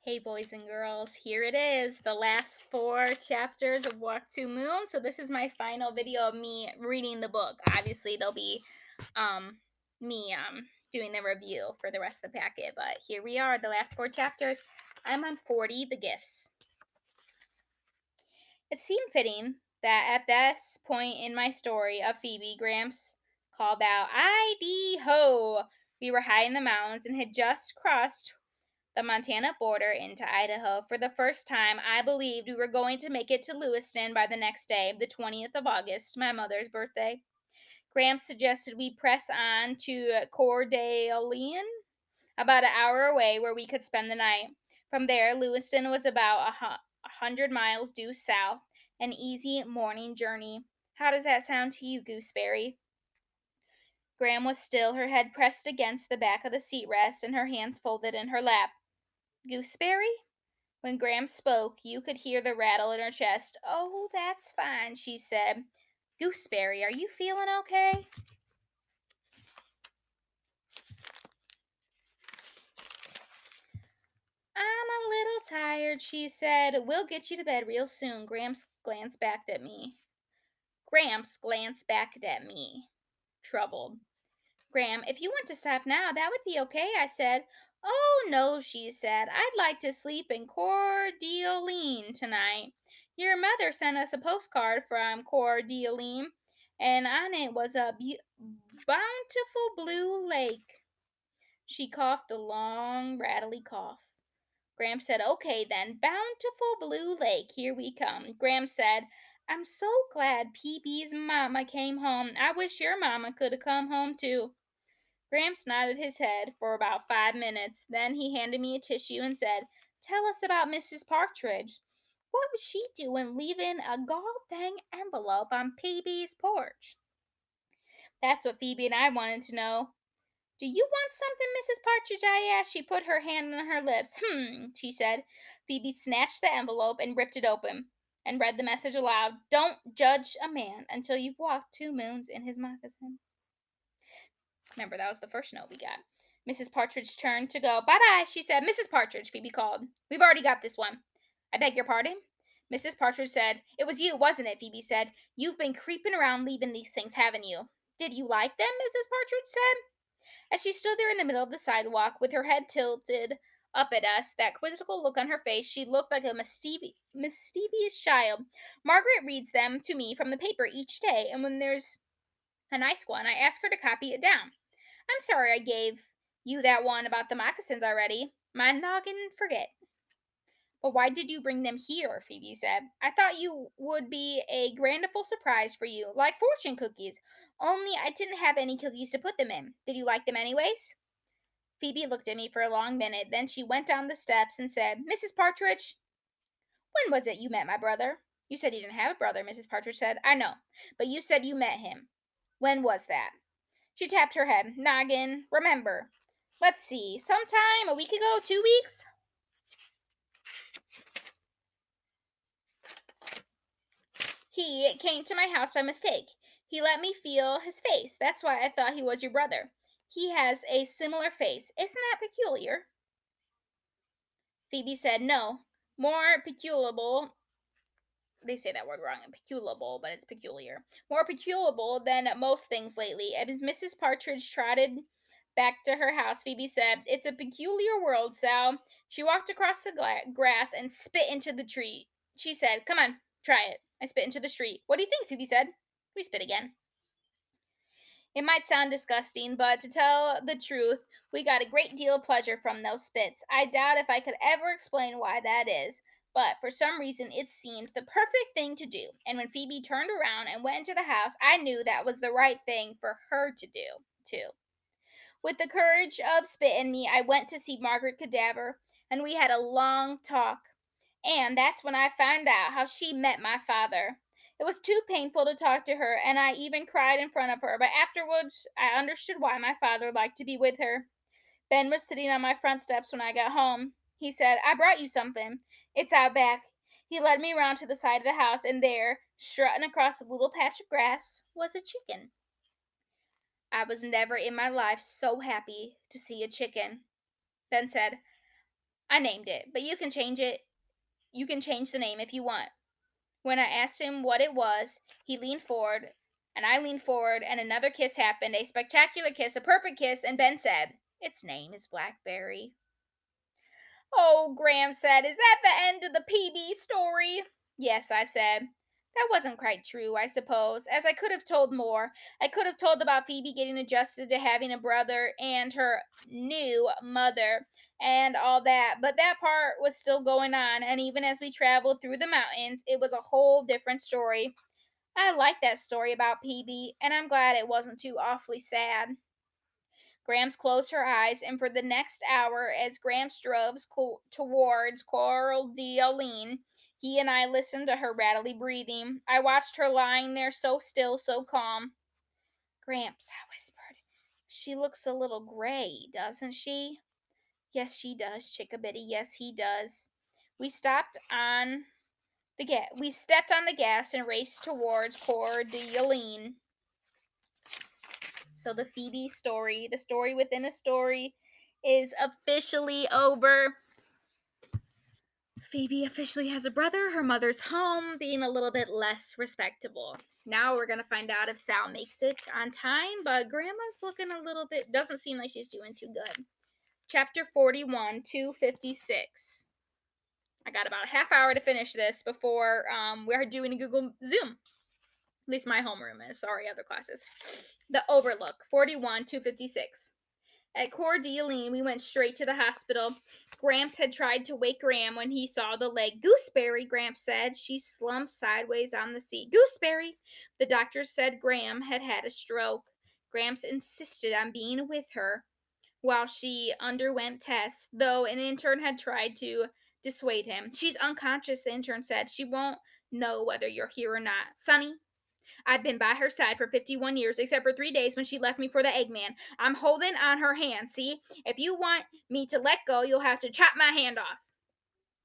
Hey, boys and girls, here it is, the last four chapters of Walk to Moon. So, this is my final video of me reading the book. Obviously, there'll be um, me doing the review for the rest of the packet, but here we are, the last four chapters. I'm on 40, The Gifts. It seemed fitting that at this point in my story of Phoebe, Gramps called out, "I-D ho!" We were high in the mountains and had just crossed the Montana border into Idaho. For the first time, I believed we were going to make it to Lewiston by the next day, the 20th of August, my mother's birthday. Gramps suggested we press on to Coeur d'Alene, about an hour away, where we could spend the night. From there, Lewiston was about 100 miles due south, an easy morning journey. How does that sound to you, Gooseberry? Gram was still, her head pressed against the back of the seat rest and her hands folded in her lap. Gooseberry? When Gram spoke, you could hear the rattle in her chest. "Oh, that's fine," she said. "Gooseberry, are you feeling okay?" "I'm a little tired," she said. "We'll get you to bed real soon." Gramps glanced back at me, troubled. "Gram, if you want to stop now, that would be okay," I said. "Oh, no," she said. "I'd like to sleep in Coeur d'Alene tonight. Your mother sent us a postcard from Coeur d'Alene, and on it was a bountiful blue lake." She coughed a long, rattly cough. Gram said, "Okay then, bountiful blue lake, here we come." Gram said, "I'm so glad PB's mama came home. I wish your mama could have come home too." Gramps nodded his head for about 5 minutes. Then he handed me a tissue and said, "Tell us about Mrs. Partridge. What was she doing leaving a gall dang envelope on PB's porch?" That's what Phoebe and I wanted to know. "Do you want something, Mrs. Partridge?" I asked. She put her hand on her lips. She said. Phoebe snatched the envelope and ripped it open and read the message aloud. "Don't judge a man until you've walked 2 moons in his moccasin." Remember, that was the first note we got. Mrs. Partridge turned to go. "Bye bye," she said. "Mrs. Partridge," Phoebe called. "We've already got this one." "I beg your pardon?" Mrs. Partridge said. "It was you, wasn't it?" Phoebe said. "You've been creeping around leaving these things, haven't you?" "Did you like them?" Mrs. Partridge said. As she stood there in the middle of the sidewalk with her head tilted up at us, that quizzical look on her face, she looked like a mischievous child. "Margaret reads them to me from the paper each day, and when there's a nice one, I ask her to copy it down. I'm sorry I gave you that one about the moccasins already. My noggin forget." "But why did you bring them here?" Phoebe said. "I thought you would be a grandiful surprise for you, like fortune cookies. Only I didn't have any cookies to put them in. Did you like them anyways?" Phoebe looked at me for a long minute. Then she went down the steps and said, "Mrs. Partridge, when was it you met my brother?" "You said you didn't have a brother," Mrs. Partridge said. "I know, but you said you met him. When was that?" She tapped her head. "Noggin. Remember. Let's see. Sometime a week ago, 2 weeks?" "He came to my house by mistake. He let me feel his face. That's why I thought he was your brother. He has a similar face. Isn't that peculiar?" Phoebe said, "No. More peculiar. They say that word wrong, peculiable, but it's peculiar. More peculiar than most things lately." As Mrs. Partridge trotted back to her house, Phoebe said, "It's a peculiar world, Sal." She walked across the grass and spit into the tree. She said, "Come on, try it." I spit into the street. "What do you think?" Phoebe said. We spit again. It might sound disgusting, but to tell the truth, we got a great deal of pleasure from those spits. I doubt if I could ever explain why that is, but for some reason it seemed the perfect thing to do. And when Phoebe turned around and went into the house, I knew that was the right thing for her to do, too. With the courage of spit in me, I went to see Margaret Cadaver, and we had a long talk. And that's when I found out how she met my father. It was too painful to talk to her, and I even cried in front of her, but afterwards I understood why my father liked to be with her. Ben was sitting on my front steps when I got home. He said, "I brought you something. It's out back." He led me around to the side of the house, and there, strutting across a little patch of grass, was a chicken. I was never in my life so happy to see a chicken. Ben said, I named it, but you can change it. You can change the name if you want. When I asked him what it was, he leaned forward, and I leaned forward, and another kiss happened, a spectacular kiss, a perfect kiss, and Ben said, "Its name is Blackberry." Oh, Graham said, "Is that the end of the PB story?" Yes, I said. That wasn't quite true, I suppose, as I could have told more. I could have told about Phoebe getting adjusted to having a brother and her new mother and all that, but that part was still going on, and even as we traveled through the mountains, it was a whole different story. I like that story about PB, and I'm glad it wasn't too awfully sad. Grams closed her eyes, and for the next hour, as Grams drove towards Coral d'Alene, he and I listened to her rattly breathing. I watched her lying there so still, so calm. Gramps, I whispered, she looks a little gray, doesn't she? Yes, she does, Chickabiddy. Yes, he does. We stopped on we stepped on the gas and raced towards Coeur d'Alene. So the Phoebe story, the story within a story, is officially over. Phoebe officially has a brother. Her mother's home, being a little bit less respectable. Now we're going to find out if Sal makes it on time, but Grandma's looking a little bit, doesn't seem like she's doing too good. Chapter 41, 256. I got about a half hour to finish this before we're doing a Google Zoom. At least my homeroom is. Sorry, other classes. The Overlook, 41, 256. At Coeur d'Alene, we went straight to the hospital. Gramps had tried to wake Graham when he saw the leg. Gooseberry, Gramps said. She slumped sideways on the seat. Gooseberry! The doctors said Graham had had a stroke. Gramps insisted on being with her while she underwent tests, though an intern had tried to dissuade him. She's unconscious, the intern said. She won't know whether you're here or not. Sonny, I've been by her side for 51 years, except for 3 days when she left me for the Eggman. I'm holding on her hand, see? If you want me to let go, you'll have to chop my hand off.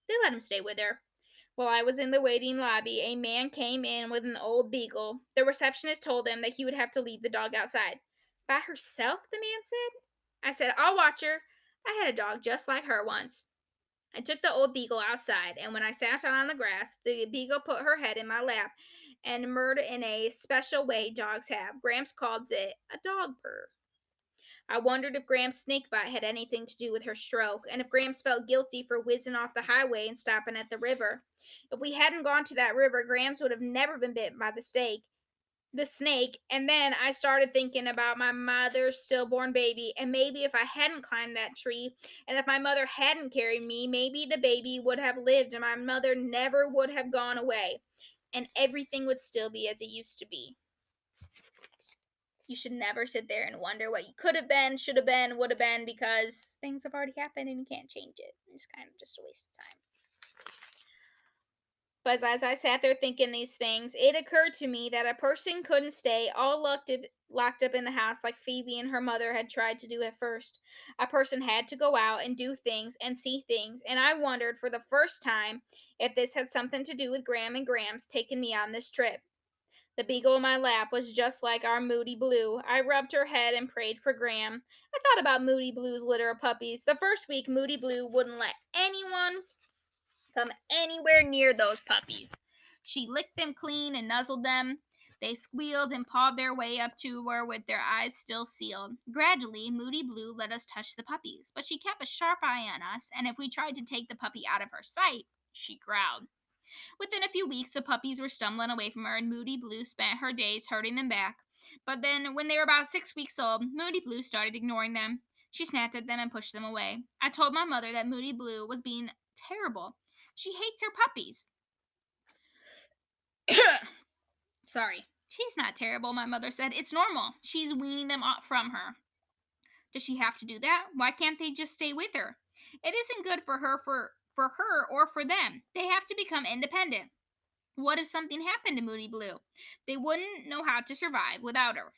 They let him stay with her. While I was in the waiting lobby, a man came in with an old beagle. The receptionist told him that he would have to leave the dog outside. By herself, the man said. I said, I'll watch her. I had a dog just like her once. I took the old beagle outside, and when I sat down on the grass, the beagle put her head in my lap and murred in a special way dogs have. Gramps called it a dog purr. I wondered if Gramps' snakebite had anything to do with her stroke, and if Gramps felt guilty for whizzing off the highway and stopping at the river. If we hadn't gone to that river, Gramps would have never been bitten by the snake, and then I started thinking about my mother's stillborn baby, and maybe if I hadn't climbed that tree, and if my mother hadn't carried me, maybe the baby would have lived and my mother never would have gone away, and everything would still be as it used to be. You should never sit there and wonder what you could have been, should have been, would have been, because things have already happened and you can't change it. It's kind of just a waste of time. But as I sat there thinking these things, it occurred to me that a person couldn't stay all locked up in the house like Phoebe and her mother had tried to do at first. A person had to go out and do things and see things, and I wondered for the first time if this had something to do with Graham and Gramps taking me on this trip. The beagle in my lap was just like our Moody Blue. I rubbed her head and prayed for Graham. I thought about Moody Blue's litter of puppies. The first week, Moody Blue wouldn't let anyone come anywhere near those puppies. She licked them clean and nuzzled them. They squealed and pawed their way up to her with their eyes still sealed. Gradually, Moody Blue let us touch the puppies, but she kept a sharp eye on us, and if we tried to take the puppy out of her sight, she growled. Within a few weeks, the puppies were stumbling away from her, and Moody Blue spent her days herding them back. But then, when they were about 6 weeks old, Moody Blue started ignoring them. She snapped at them and pushed them away. I told my mother that Moody Blue was being terrible. She hates her puppies. Sorry. She's not terrible, my mother said. It's normal. She's weaning them off from her. Does she have to do that? Why can't they just stay with her? It isn't good for her or for them. They have to become independent. What if something happened to Moody Blue? They wouldn't know how to survive without her.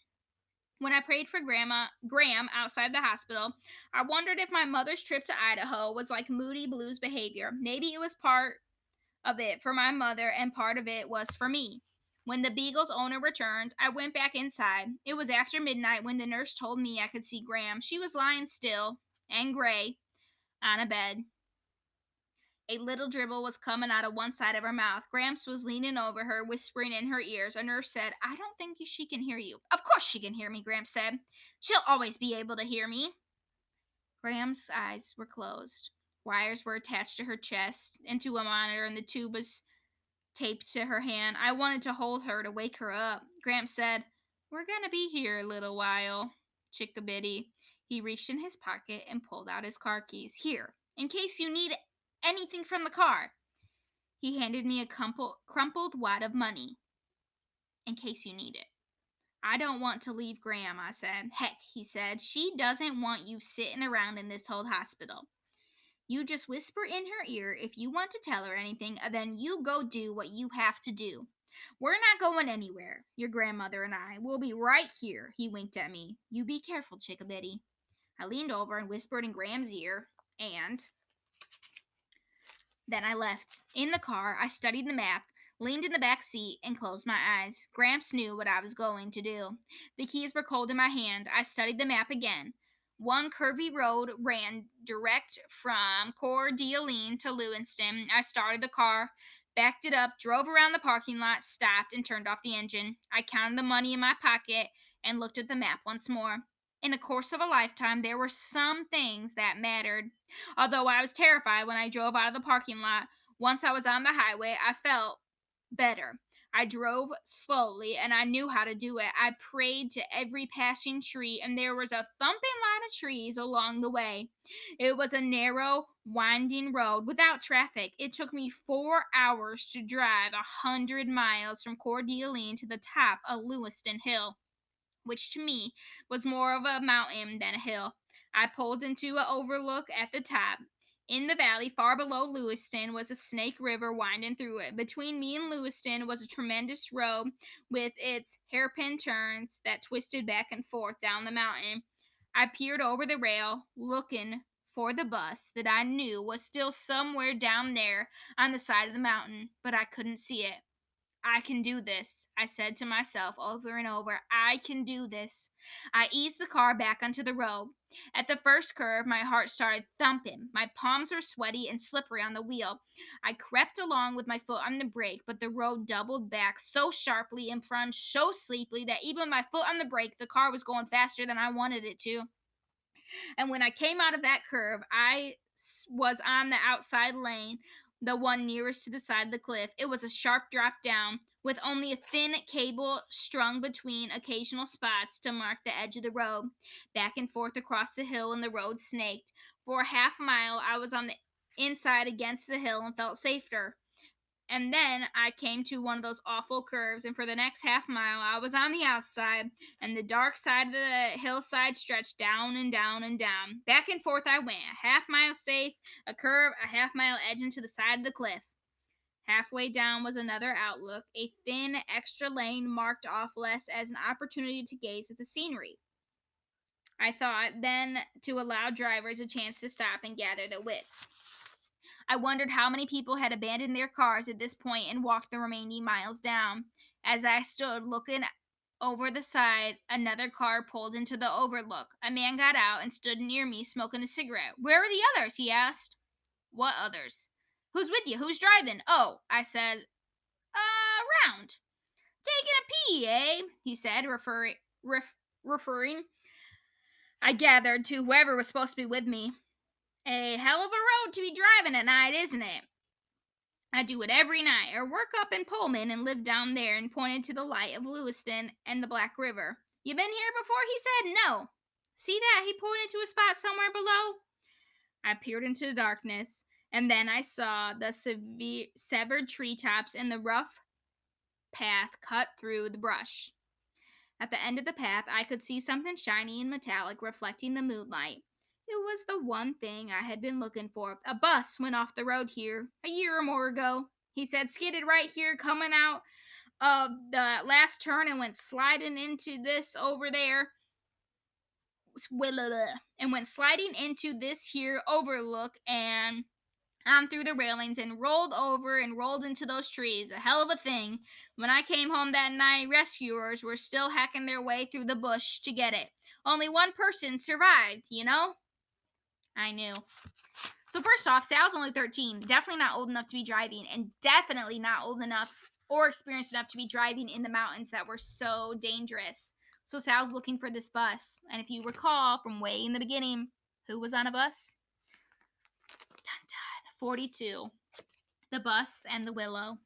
When I prayed for Graham outside the hospital, I wondered if my mother's trip to Idaho was like Moody Blue's behavior. Maybe it was part of it for my mother and part of it was for me. When the beagle's owner returned, I went back inside. It was after midnight when the nurse told me I could see Graham. She was lying still and gray on a bed. A little dribble was coming out of one side of her mouth. Gramps was leaning over her, whispering in her ears. A nurse said, "I don't think she can hear you." "Of course she can hear me," Gramps said. "She'll always be able to hear me." Graham's eyes were closed. Wires were attached to her chest and to a monitor, and the tube was taped to her hand. I wanted to hold her to wake her up. Gramps said, "We're going to be here a little while, chickabiddy." He reached in his pocket and pulled out his car keys. "Here, in case you need anything from the car." He handed me a crumpled wad of money. "In case you need it." "I don't want to leave Graham," I said. "Heck," he said, "she doesn't want you sitting around in this old hospital. You just whisper in her ear if you want to tell her anything, and then you go do what you have to do. We're not going anywhere. Your grandmother and I will be right here." He winked at me. "You be careful, chickabiddy." I leaned over and whispered in Graham's ear, and then I left. In the car, I studied the map, leaned in the back seat, and closed my eyes. Gramps knew what I was going to do. The keys were cold in my hand. I studied the map again. One curvy road ran direct from Coeur d'Alene to Lewiston. I started the car, backed it up, drove around the parking lot, stopped, and turned off the engine. I counted the money in my pocket and looked at the map once more. In the course of a lifetime, there were some things that mattered. Although I was terrified when I drove out of the parking lot, once I was on the highway, I felt better. I drove slowly and I knew how to do it. I prayed to every passing tree, and there was a thumping line of trees along the way. It was a narrow, winding road without traffic. It took me 4 hours to drive 100 miles from Coeur d'Alene to the top of Lewiston Hill, which to me was more of a mountain than a hill. I pulled into an overlook at the top. In the valley far below Lewiston was a Snake River winding through it. Between me and Lewiston was a tremendous road with its hairpin turns that twisted back and forth down the mountain. I peered over the rail, looking for the bus that I knew was still somewhere down there on the side of the mountain, but I couldn't see it. "I can do this," I said to myself over and over. "I can do this." I eased the car back onto the road. At the first curve, my heart started thumping. My palms were sweaty and slippery on the wheel. I crept along with my foot on the brake, but the road doubled back so sharply and plunged so steeply that even with my foot on the brake, the car was going faster than I wanted it to. And when I came out of that curve, was on the outside lane, the one nearest to the side of the cliff. It was a sharp drop down, with only a thin cable strung between occasional spots to mark the edge of the road. Back and forth across the hill, and the road snaked. For a half mile, I was on the inside against the hill and felt safer. And then I came to one of those awful curves, and for the next half mile, I was on the outside, and the dark side of the hillside stretched down and down and down. Back and forth I went, a half mile safe, a curve, a half mile edge into the side of the cliff. Halfway down was another outlook, a thin extra lane marked off less as an opportunity to gaze at the scenery, I thought, then to allow drivers a chance to stop and gather their wits. I wondered how many people had abandoned their cars at this point and walked the remaining miles down. As I stood looking over the side, another car pulled into the overlook. A man got out and stood near me smoking a cigarette. "Where are the others?" he asked. "What others?" "Who's with you? Who's driving?" "Oh," I said, "Around. Taking a pee, eh?" he said, referring, I gathered, to whoever was supposed to be with me. "A hell of a road to be driving at night, isn't it?" "I do it every night. I work up in Pullman and live down there," and pointed to the light of Lewiston and the Black River. "You been here before?" he said. "No." "See that?" He pointed to a spot somewhere below. I peered into the darkness, and then I saw the severed treetops and the rough path cut through the brush. At the end of the path, I could see something shiny and metallic reflecting the moonlight. It was the one thing I had been looking for. "A bus went off the road here a year or more ago," he said. "Skidded right here coming out of the last turn and went sliding into this over there. And went sliding into this here overlook and on through the railings and rolled over and rolled into those trees. A hell of a thing. When I came home that night, rescuers were still hacking their way through the bush to get it. Only one person survived, you know?" I knew. So first off, Sal's only 13, definitely not old enough to be driving, and definitely not old enough or experienced enough to be driving in the mountains that were so dangerous. So Sal's looking for this bus, and if you recall from way in the beginning, who was on a bus? Dun dun. 42. The bus and the willow.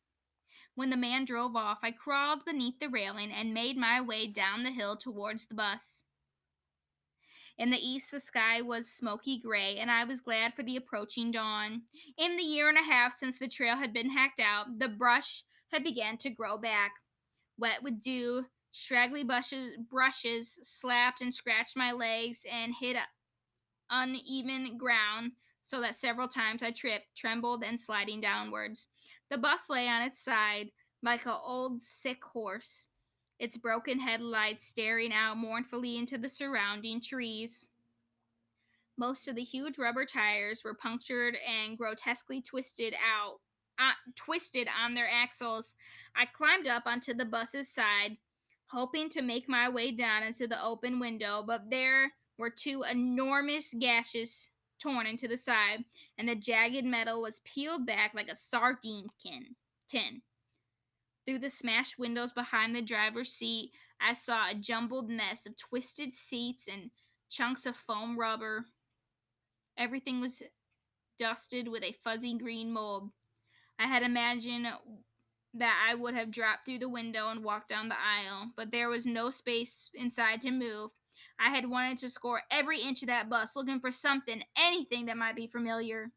When the man drove off, I crawled beneath the railing and made my way down the hill towards the bus. In the east, the sky was smoky gray, and I was glad for the approaching dawn. In the year and a half since the trail had been hacked out, the brush had begun to grow back. Wet with dew, straggly brushes slapped and scratched my legs and hit uneven ground, so that several times I tripped, trembled, and sliding downwards. The bus lay on its side like an old sick horse, its broken headlights staring out mournfully into the surrounding trees. Most of the huge rubber tires were punctured and grotesquely twisted on their axles. I climbed up onto the bus's side, hoping to make my way down into the open window, but there were two enormous gashes torn into the side, and the jagged metal was peeled back like a tin. Through the smashed windows behind the driver's seat, I saw a jumbled mess of twisted seats and chunks of foam rubber. Everything was dusted with a fuzzy green mold. I had imagined that I would have dropped through the window and walked down the aisle, but there was no space inside to move. I had wanted to score every inch of that bus, looking for something, anything that might be familiar.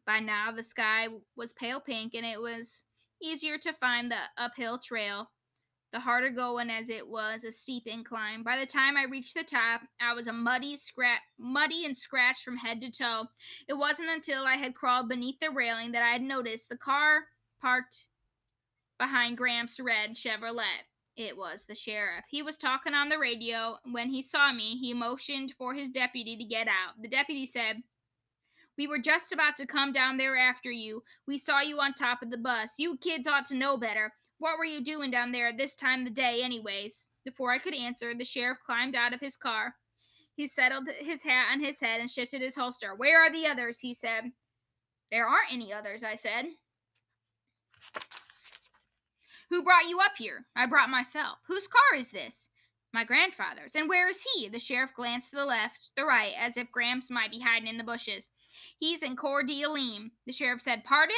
By now, the sky was pale pink, and it was easier to find the uphill trail, the harder going as it was a steep incline. By the time I reached the top, I was muddy and scratched from head to toe. It wasn't until I had crawled beneath the railing that I had noticed the car parked behind Graham's red Chevrolet. It was the sheriff. He was talking on the radio. When he saw me, he motioned for his deputy to get out. The deputy said, "We were just about to come down there after you. We saw you on top of the bus. You kids ought to know better. What were you doing down there at this time of the day, anyways?" Before I could answer, the sheriff climbed out of his car. He settled his hat on his head and shifted his holster. "Where are the others?" he said. "There aren't any others," I said. "Who brought you up here?" "I brought myself." "Whose car is this?" "My grandfather's." "And where is he?" The sheriff glanced to the left, the right, as if Gramps might be hiding in the bushes. "He's in Coeur d'Alene." The sheriff said, "Pardon?"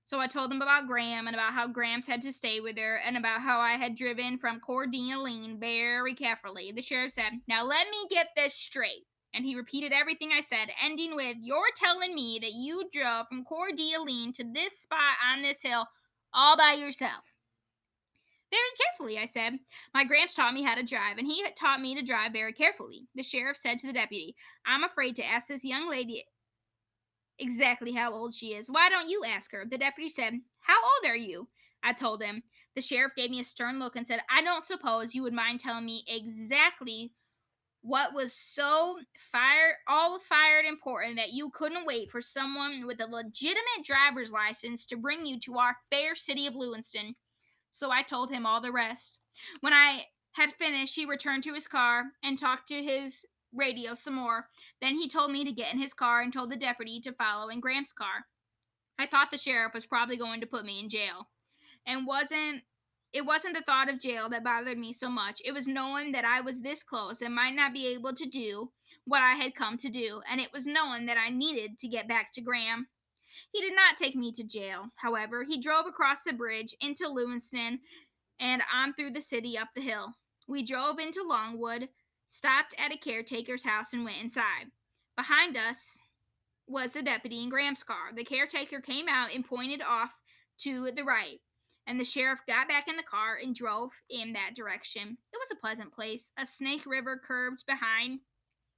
So I told him about Graham and about how Gramps had to stay with her and about how I had driven from Coeur d'Alene very carefully. The sheriff said, "Now let me get this straight." And he repeated everything I said, ending with, "You're telling me that you drove from Coeur d'Alene to this spot on this hill all by yourself?" "Very carefully," I said. "My Gramps taught me how to drive, and he had taught me to drive very carefully." The sheriff said to the deputy, "I'm afraid to ask this young lady exactly how old she is. Why don't you ask her?" The deputy said, "How old are you?" I told him. The sheriff gave me a stern look and said, "I don't suppose you would mind telling me exactly what was so all fired important that you couldn't wait for someone with a legitimate driver's license to bring you to our fair city of Lewiston." So I told him all the rest. When I had finished, he returned to his car and talked to his radio some more. Then he told me to get in his car and told the deputy to follow in Graham's car. I thought the sheriff was probably going to put me in jail. And it wasn't the thought of jail that bothered me so much. It was knowing that I was this close and might not be able to do what I had come to do, and it was knowing that I needed to get back to Graham. He did not take me to jail. However, he drove across the bridge into Lewiston and on through the city up the hill. We drove into Longwood, stopped at a caretaker's house, and went inside. Behind us was the deputy in Graham's car. The caretaker came out and pointed off to the right, and the sheriff got back in the car and drove in that direction. It was a pleasant place. A Snake River curved behind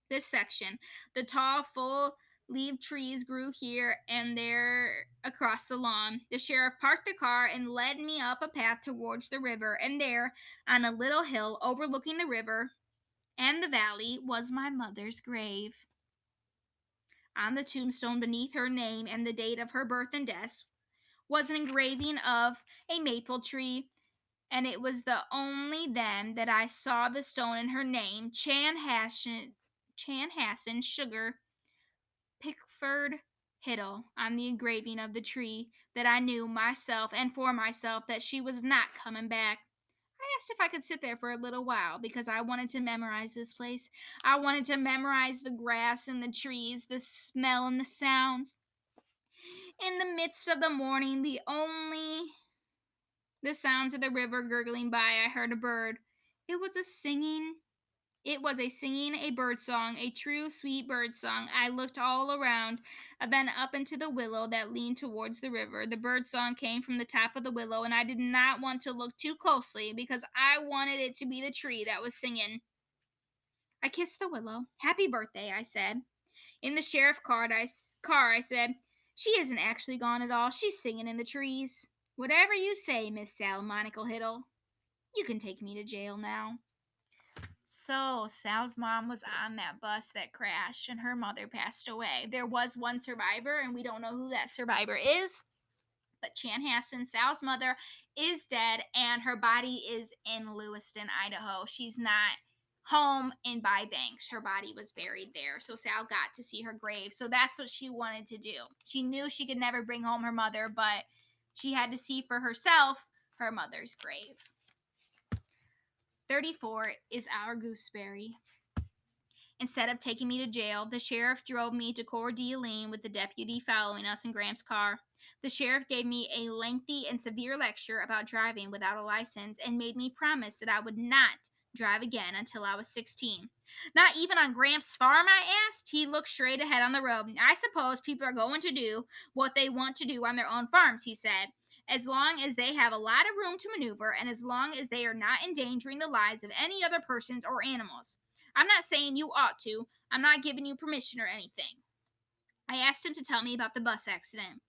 this section. The tall, full leaved trees grew here and there across the lawn. The sheriff parked the car and led me up a path towards the river, and there, on a little hill overlooking the river and the valley, was my mother's grave. On the tombstone beneath her name and the date of her birth and death was an engraving of a maple tree, and it was the only then that I saw the stone in her name, Chanhassen Sugar, Blackford Hiddle on the engraving of the tree that I knew myself and for myself that she was not coming back. I asked if I could sit there for a little while because I wanted to memorize this place. I wanted to memorize the grass and the trees, the smell and the sounds. In the midst of the morning, the sounds of the river gurgling by, I heard a bird. It was a singing a bird song, a true sweet bird song. I looked all around, then up into the willow that leaned towards the river. The bird song came from the top of the willow, and I did not want to look too closely because I wanted it to be the tree that was singing. I kissed the willow. Happy birthday, I said. In the car, I said, she isn't actually gone at all. She's singing in the trees. Whatever you say, Miss Salmonical Hiddle. You can take me to jail now. So, Sal's mom was on that bus that crashed and her mother passed away. There was one survivor, and we don't know who that survivor is. But Chanhassen, Sal's mother, is dead, and her body is in Lewiston, Idaho. She's not home in Bybanks. Her body was buried there. So Sal got to see her grave. So that's what she wanted to do. She knew she could never bring home her mother, but she had to see for herself her mother's grave. 34 is our gooseberry. Instead of taking me to jail, the sheriff drove me to Coeur d'Alene with the deputy following us in Graham's car. The sheriff gave me a lengthy and severe lecture about driving without a license and made me promise that I would not drive again until I was 16. Not even on Graham's farm, I asked. He looked straight ahead on the road. I suppose people are going to do what they want to do on their own farms, he said, as long as they have a lot of room to maneuver and as long as they are not endangering the lives of any other persons or animals. I'm not saying you ought to. I'm not giving you permission or anything. I asked him to tell me about the bus accident.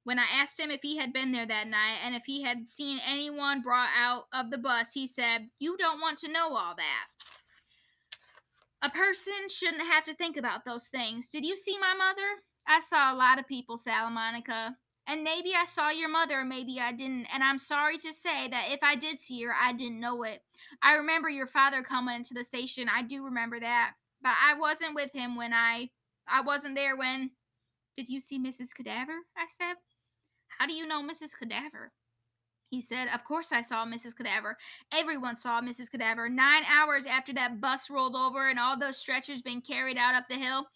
When I asked him if he had been there that night and if he had seen anyone brought out of the bus, he said, "You don't want to know all that. A person shouldn't have to think about those things. Did you see my mother? I saw a lot of people, Salamonica. And maybe I saw your mother, maybe I didn't. And I'm sorry to say that if I did see her, I didn't know it. I remember your father coming into the station. I do remember that. But I wasn't with him when I wasn't there when. Did you see Mrs. Cadaver? I said. How do you know Mrs. Cadaver? He said, Of course I saw Mrs. Cadaver. Everyone saw Mrs. Cadaver. 9 hours after that bus rolled over and all those stretchers being carried out up the hill,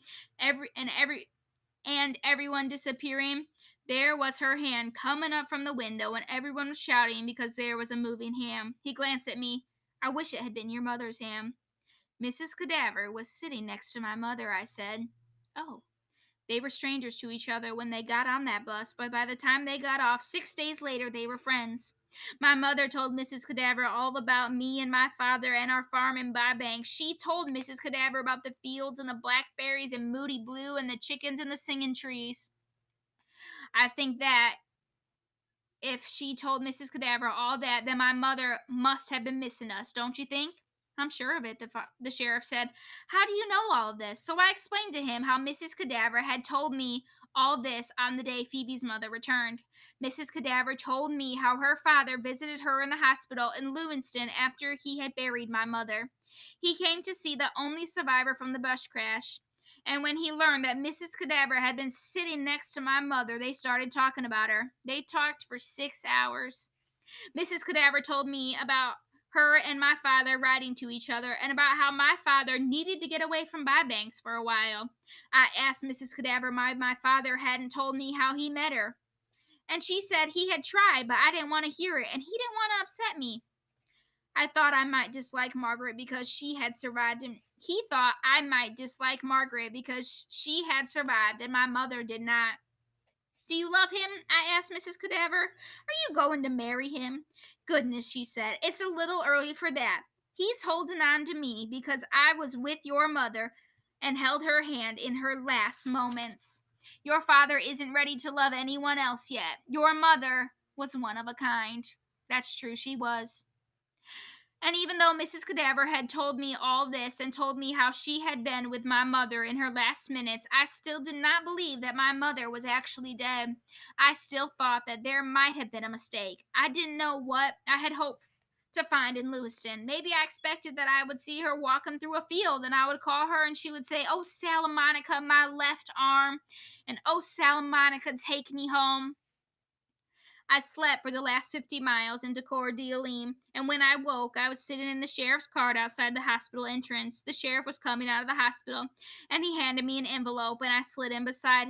everyone disappearing, there was her hand coming up from the window, and everyone was shouting because there was a moving hand. He glanced at me. I wish it had been your mother's hand. Mrs. Cadaver was sitting next to my mother, I said. Oh. They were strangers to each other when they got on that bus, but by the time they got off, 6 days later, they were friends. My mother told Mrs. Cadaver all about me and my father and our farm in Bybank. She told Mrs. Cadaver about the fields and the blackberries and Moody Blue and the chickens and the singing trees. I think that if she told Mrs. Cadaver all that, then my mother must have been missing us, don't you think? I'm sure of it, the sheriff said. How do you know all of this? So I explained to him how Mrs. Cadaver had told me all this on the day Phoebe's mother returned. Mrs. Cadaver told me how her father visited her in the hospital in Lewiston after he had buried my mother. He came to see the only survivor from the bus crash. And when he learned that Mrs. Cadaver had been sitting next to my mother, they started talking about her. They talked for 6 hours. Mrs. Cadaver told me about her and my father writing to each other and about how my father needed to get away from Bybanks for a while. I asked Mrs. Cadaver why my father hadn't told me how he met her. And she said he had tried, but I didn't want to hear it, and he didn't want to upset me. I thought I might dislike Margaret because she had survived, and he thought I might dislike Margaret because she had survived and my mother did not. Do you love him? I asked Mrs. Cadaver. Are you going to marry him? Goodness, she said, it's a little early for that. He's holding on to me because I was with your mother and held her hand in her last moments. Your father isn't ready to love anyone else yet. Your mother was one of a kind. That's true, she was. And even though Mrs. Cadaver had told me all this and told me how she had been with my mother in her last minutes, I still did not believe that my mother was actually dead. I still thought that there might have been a mistake. I didn't know what. I had hoped to find in Lewiston. Maybe I expected that I would see her walking through a field and I would call her and she would say, "Oh, Salamonica, my left arm," and "Oh, Salamonica, take me home." I slept for the last 50 miles into Coeur d'Alene, and when I woke, I was sitting in the sheriff's cart outside the hospital entrance. The sheriff was coming out of the hospital, and he handed me an envelope, and I slid it in beside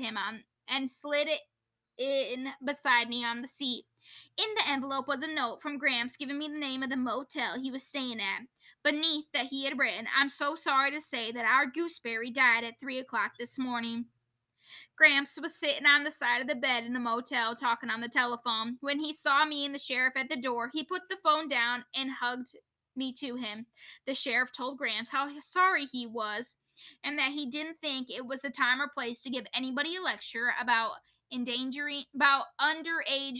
me on the seat. In the envelope was a note from Gramps giving me the name of the motel he was staying at. Beneath that he had written, "I'm so sorry to say that our gooseberry died at 3 o'clock this morning." Gramps was sitting on the side of the bed in the motel talking on the telephone. When he saw me and the sheriff at the door, he put the phone down and hugged me to him. The sheriff told Gramps how sorry he was and that he didn't think it was the time or place to give anybody a lecture about underage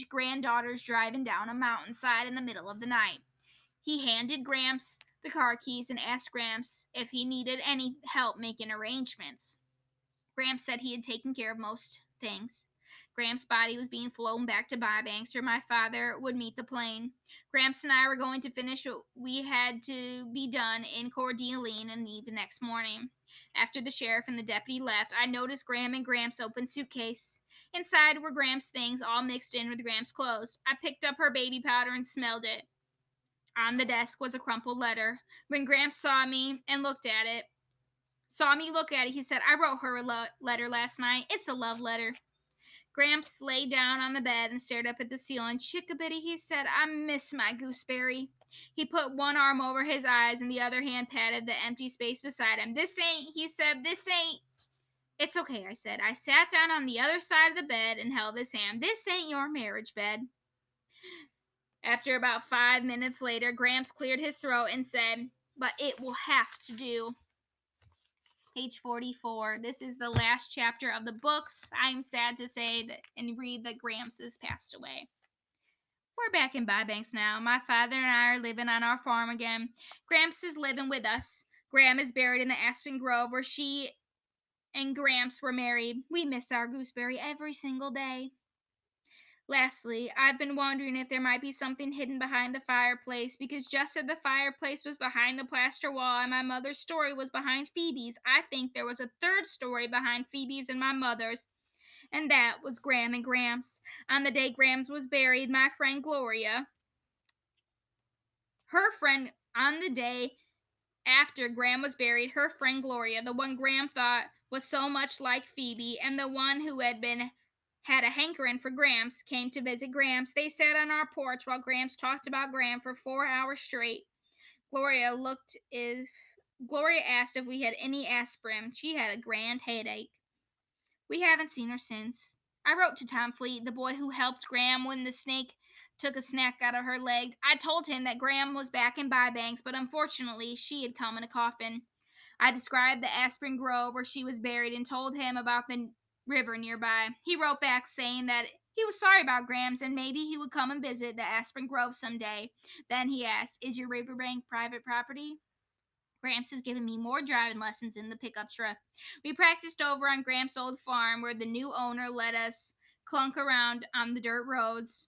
granddaughters driving down a mountainside in the middle of the night. He handed Gramps the car keys and asked Gramps if he needed any help making arrangements. Gramps said he had taken care of most things. Gramps' body was being flown back to Bybanks where my father would meet the plane. Gramps and I were going to finish what we had to be done in Coeur d'Alene and leave the next morning. After the sheriff and the deputy left, I noticed Graham and Gramps' open suitcase. Inside were Gramps' things all mixed in with Gramps' clothes. I picked up her baby powder and smelled it. On the desk was a crumpled letter. When Gramps saw me look at it, he said, "I wrote her a letter last night. It's a love letter." Gramps lay down on the bed and stared up at the ceiling. "Chickabiddy," he said, "I miss my gooseberry." He put one arm over his eyes and the other hand patted the empty space beside him. He said, "This ain't." "It's okay," I said. I sat down on the other side of the bed and held his hand. "This ain't your marriage bed." After about 5 minutes later, Gramps cleared his throat and said, "But it will have to do." Page 44. This is the last chapter of the books. I'm sad to say that and read that Gramps has passed away. We're back in Bybanks now. My father and I are living on our farm again. Gramps is living with us. Graham is buried in the aspen grove where she and Gramps were married. We miss our gooseberry every single day. Lastly, I've been wondering if there might be something hidden behind the fireplace, because just as the fireplace was behind the plaster wall and my mother's story was behind Phoebe's, I think there was a third story behind Phoebe's and my mother's, and that was Graham and Gramps. On the day Gramps was buried, my friend Gloria, on the day after Graham was buried, her friend Gloria, the one Graham thought was so much like Phoebe, and the one who had a hankering for Gramps, came to visit Gramps. They sat on our porch while Gramps talked about Graham for 4 hours straight. Gloria asked if we had any aspirin. She had a grand headache. We haven't seen her since. I wrote to Tom Fleet, the boy who helped Graham when the snake took a snack out of her leg. I told him that Graham was back in Bybanks, but unfortunately she had come in a coffin. I described the aspen grove where she was buried and told him about the river nearby. He wrote back saying that he was sorry about Graham's and maybe he would come and visit the aspen grove someday. Then he asked, "Is your riverbank private property?" Gramps has given me more driving lessons in the pickup truck. We practiced over on Gramps' old farm where the new owner let us clunk around on the dirt roads.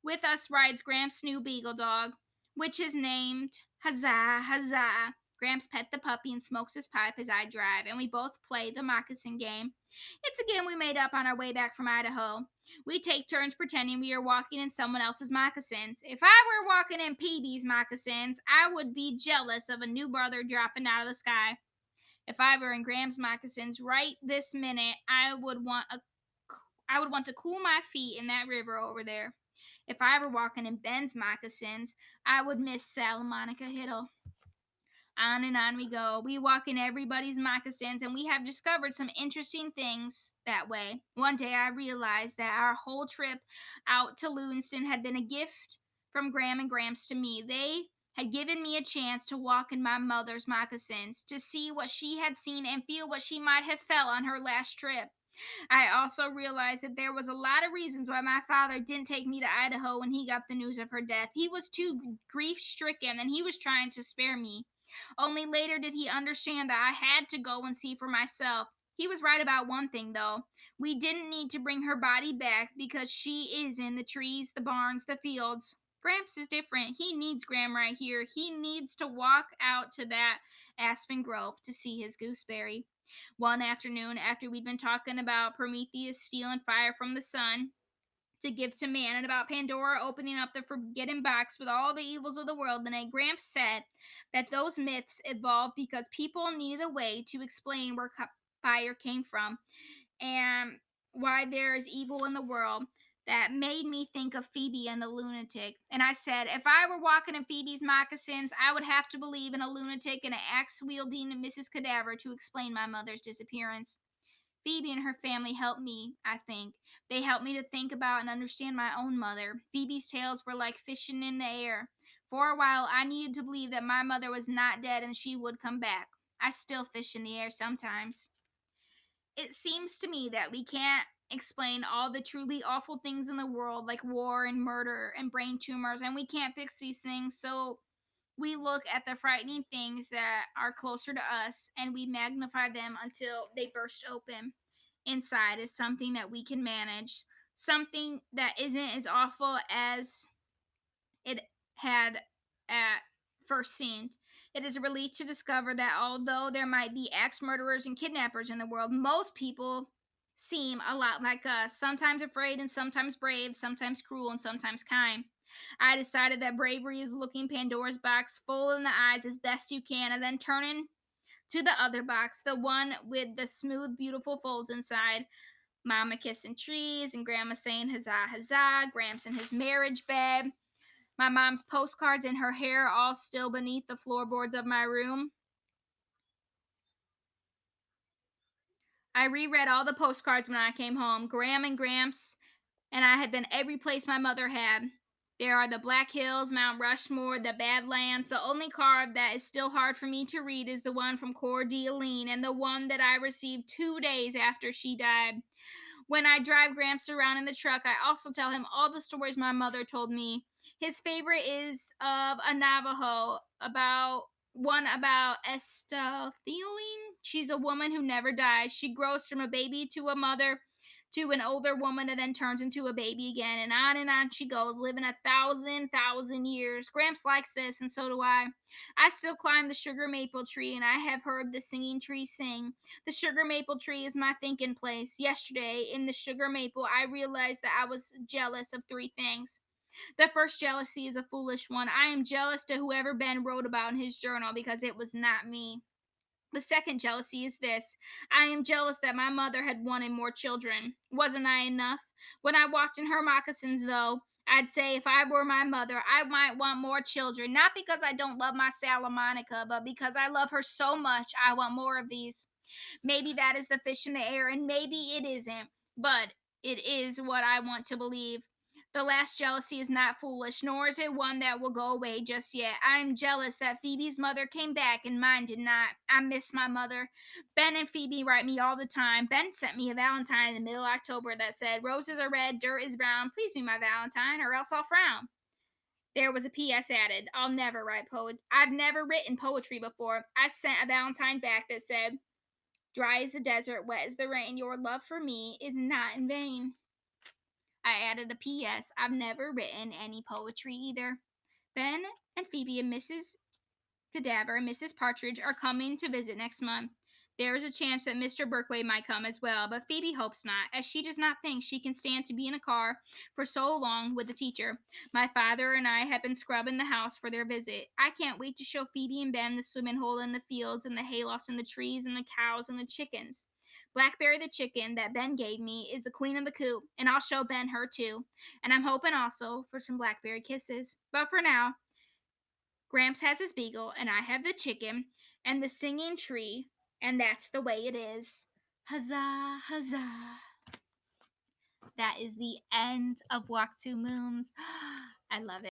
With us rides Gramps' new beagle dog, which is named Huzzah, Huzzah. Gramps pet the puppy and smokes his pipe as I drive, and we both play the moccasin game. It's a game we made up on our way back from Idaho. We take turns pretending we are walking in someone else's moccasins. If I were walking in PB's moccasins, I would be jealous of a new brother dropping out of the sky. If I were in Graham's moccasins right this minute, I would want to cool my feet in that river over there. If I were walking in Ben's moccasins, I would miss Salamonica Hiddle. On and on we go. We walk in everybody's moccasins, and we have discovered some interesting things that way. One day I realized that our whole trip out to Lewiston had been a gift from Graham and Gramps to me. They had given me a chance to walk in my mother's moccasins, to see what she had seen and feel what she might have felt on her last trip. I also realized that there was a lot of reasons why my father didn't take me to Idaho when he got the news of her death. He was too grief-stricken and he was trying to spare me. Only later did he understand that I had to go and see for myself. He was right about one thing, though. We didn't need to bring her body back because she is in the trees, the barns, the fields, Gramps is different. He needs Graham right here. He needs to walk out to that aspen grove to see his gooseberry. One afternoon, after we'd been talking about Prometheus stealing fire from the sun to give to man and about Pandora opening up the forgotten box with all the evils of the world, the night Gramps said that those myths evolved because people needed a way to explain where fire came from and why there is evil in the world. That made me think of Phoebe and the lunatic. And I said, if I were walking in Phoebe's moccasins, I would have to believe in a lunatic and an axe wielding Mrs. Cadaver to explain my mother's disappearance. Phoebe and her family helped me, I think. They helped me to think about and understand my own mother. Phoebe's tales were like fishing in the air. For a while, I needed to believe that my mother was not dead and she would come back. I still fish in the air sometimes. It seems to me that we can't explain all the truly awful things in the world, like war and murder and brain tumors, and we can't fix these things. So we look at the frightening things that are closer to us and we magnify them until they burst open. Inside is something that we can manage, something that isn't as awful as it had at first seemed. It is a relief to discover that although there might be axe murderers and kidnappers in the world, most people seem a lot like us, sometimes afraid and sometimes brave, sometimes cruel and sometimes kind. I decided that bravery is looking Pandora's box full in the eyes as best you can and then turning to the other box, the one with the smooth, beautiful folds inside. Mama kissing trees and Grandma saying huzzah, huzzah, Gramps in his marriage bed, my mom's postcards and her hair all still beneath the floorboards of my room. I reread all the postcards when I came home. Graham and Gramps and I had been every place my mother had. There are the Black Hills, Mount Rushmore, the Badlands. The only card that is still hard for me to read is the one from Cordeline and the one that I received 2 days after she died. When I drive Gramps around in the truck, I also tell him all the stories my mother told me. His favorite is of a Navajo, about one about Esthelene. She's a woman who never dies. She grows from a baby to a mother to an older woman and then turns into a baby again. And on she goes, living 1,000 years. Gramps likes this, and so do I. I still climb the sugar maple tree, and I have heard the singing tree sing. The sugar maple tree is my thinking place. Yesterday, in the sugar maple, I realized that I was jealous of three things. The first jealousy is a foolish one. I am jealous to whoever Ben wrote about in his journal because it was not me. The second jealousy is this. I am jealous that my mother had wanted more children. Wasn't I enough? When I walked in her moccasins, though, I'd say if I were my mother, I might want more children. Not because I don't love my Salamonica, but because I love her so much, I want more of these. Maybe that is the fish in the air, and maybe it isn't, but it is what I want to believe. The last jealousy is not foolish, nor is it one that will go away just yet. I am jealous that Phoebe's mother came back and mine did not. I miss my mother. Ben and Phoebe write me all the time. Ben sent me a Valentine in the middle of October that said, "Roses are red, dirt is brown. Please be my Valentine, or else I'll frown." There was a PS added. I'll never write poetry. I've never written poetry before. I sent a Valentine back that said, "Dry as the desert, wet as the rain, your love for me is not in vain." I added a PS. I've never written any poetry either. Ben and Phoebe and Mrs. Cadaver and Mrs. Partridge are coming to visit next month. There is a chance that Mr. Berkway might come as well, but Phoebe hopes not, as she does not think she can stand to be in a car for so long with a teacher. My father and I have been scrubbing the house for their visit. I can't wait to show Phoebe and Ben the swimming hole in the fields and the haylofts and the trees and the cows and the chickens. Blackberry the chicken that Ben gave me is the queen of the coop, and I'll show Ben her too. And I'm hoping also for some blackberry kisses. But for now, Gramps has his beagle, and I have the chicken and the singing tree, and that's the way it is. Huzzah, huzzah. That is the end of Walk Two Moons. I love it.